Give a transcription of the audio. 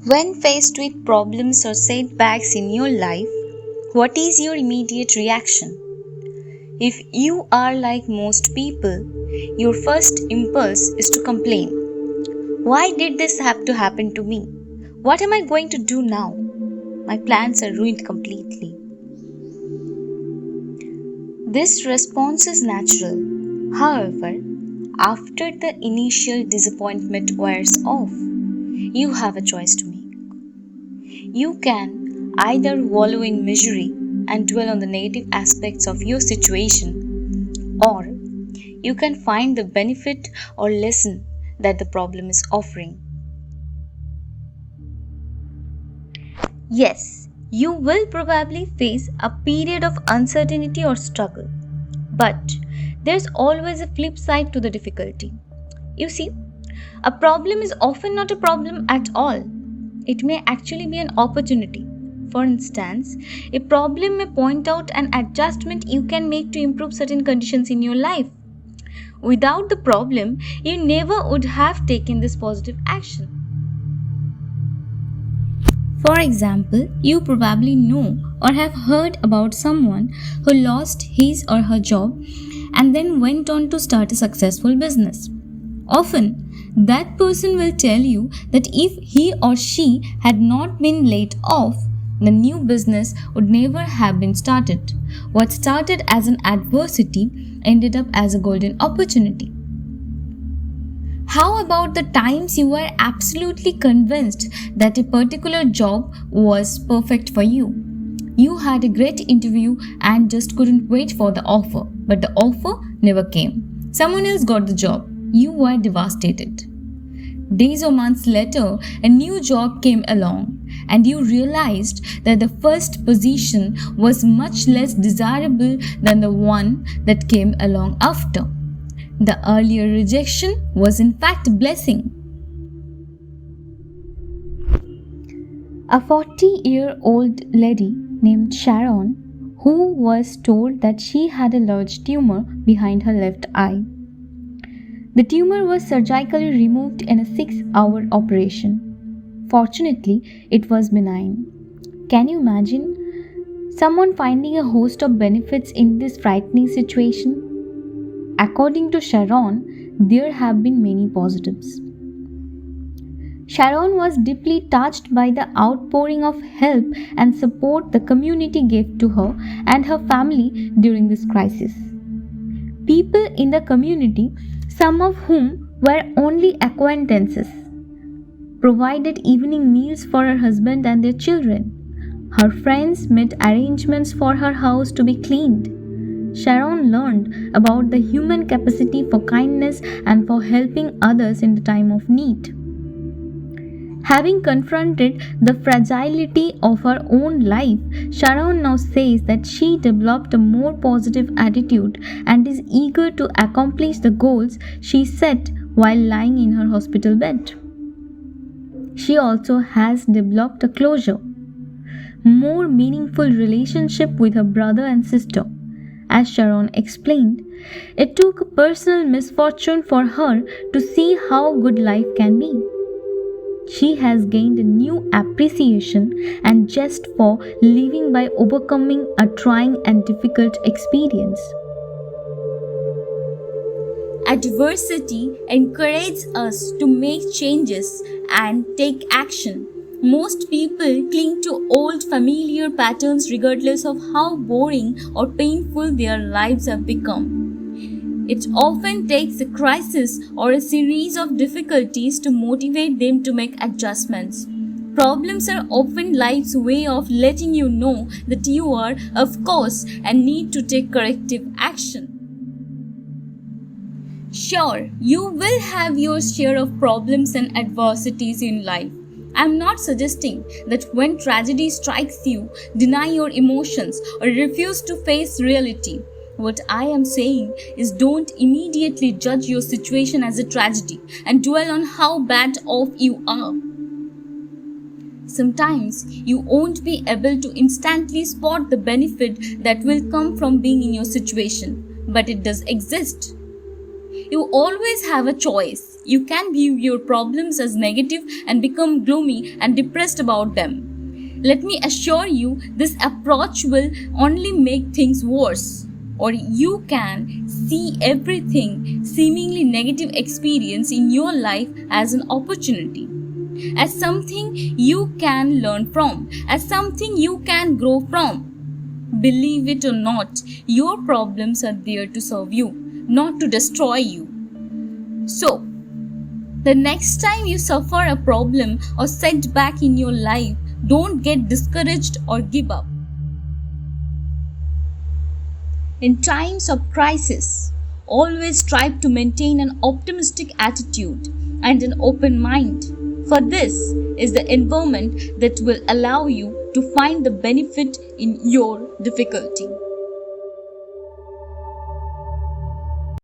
When faced with problems or setbacks in your life, what is your immediate reaction? If you are like most people, your first impulse is to complain. Why did this have to happen to me? What am I going to do now? My plans are ruined completely. This response is natural. However, after the initial disappointment wears off, you have a choice to make. You can either wallow in misery and dwell on the negative aspects of your situation, or you can find the benefit or lesson that the problem is offering. Yes, you will probably face a period of uncertainty or struggle, but there's always a flip side to the difficulty. You see, a problem is often not a problem at all. It may actually be an opportunity. For instance, a problem may point out an adjustment you can make to improve certain conditions in your life. Without the problem, you never would have taken this positive action. For example, you probably know or have heard about someone who lost his or her job and then went on to start a successful business. Often, that person will tell you that if he or she had not been laid off, the new business would never have been started. What started as an adversity ended up as a golden opportunity. How about the times you were absolutely convinced that a particular job was perfect for you? You had a great interview and just couldn't wait for the offer, but the offer never came. Someone else got the job. You were devastated. Days or months later, a new job came along, and you realized that the first position was much less desirable than the one that came along after. The earlier rejection was in fact a blessing. A 40-year-old lady named Sharon, who was told that she had a large tumor behind her left eye. The tumor was surgically removed in a 6-hour operation. Fortunately, it was benign. Can you imagine someone finding a host of benefits in this frightening situation? According to Sharon, there have been many positives. Sharon was deeply touched by the outpouring of help and support the community gave to her and her family during this crisis. People in the community, some of whom were only acquaintances, provided evening meals for her husband and their children. Her friends made arrangements for her house to be cleaned. Sharon learned about the human capacity for kindness and for helping others in the time of need. Having confronted the fragility of her own life, Sharon now says that she developed a more positive attitude and is eager to accomplish the goals she set while lying in her hospital bed. She also has developed a closer, more meaningful relationship with her brother and sister. As Sharon explained, it took a personal misfortune for her to see how good life can be. She has gained a new appreciation and zest for living by overcoming a trying and difficult experience. Adversity encourages us to make changes and take action. Most people cling to old familiar patterns regardless of how boring or painful their lives have become. It often takes a crisis or a series of difficulties to motivate them to make adjustments. Problems are often life's way of letting you know that you are off course and need to take corrective action. Sure, you will have your share of problems and adversities in life. I'm not suggesting that when tragedy strikes you, deny your emotions or refuse to face reality. What I am saying is don't immediately judge your situation as a tragedy and dwell on how bad off you are. Sometimes you won't be able to instantly spot the benefit that will come from being in your situation, but it does exist. You always have a choice. You can view your problems as negative and become gloomy and depressed about them. Let me assure you, this approach will only make things worse. Or you can see everything seemingly negative experience in your life as an opportunity, as something you can learn from, as something you can grow from. Believe it or not, your problems are there to serve you, not to destroy you. So, the next time you suffer a problem or setback in your life, don't get discouraged or give up. In times of crisis, always strive to maintain an optimistic attitude and an open mind, for this is the environment that will allow you to find the benefit in your difficulty.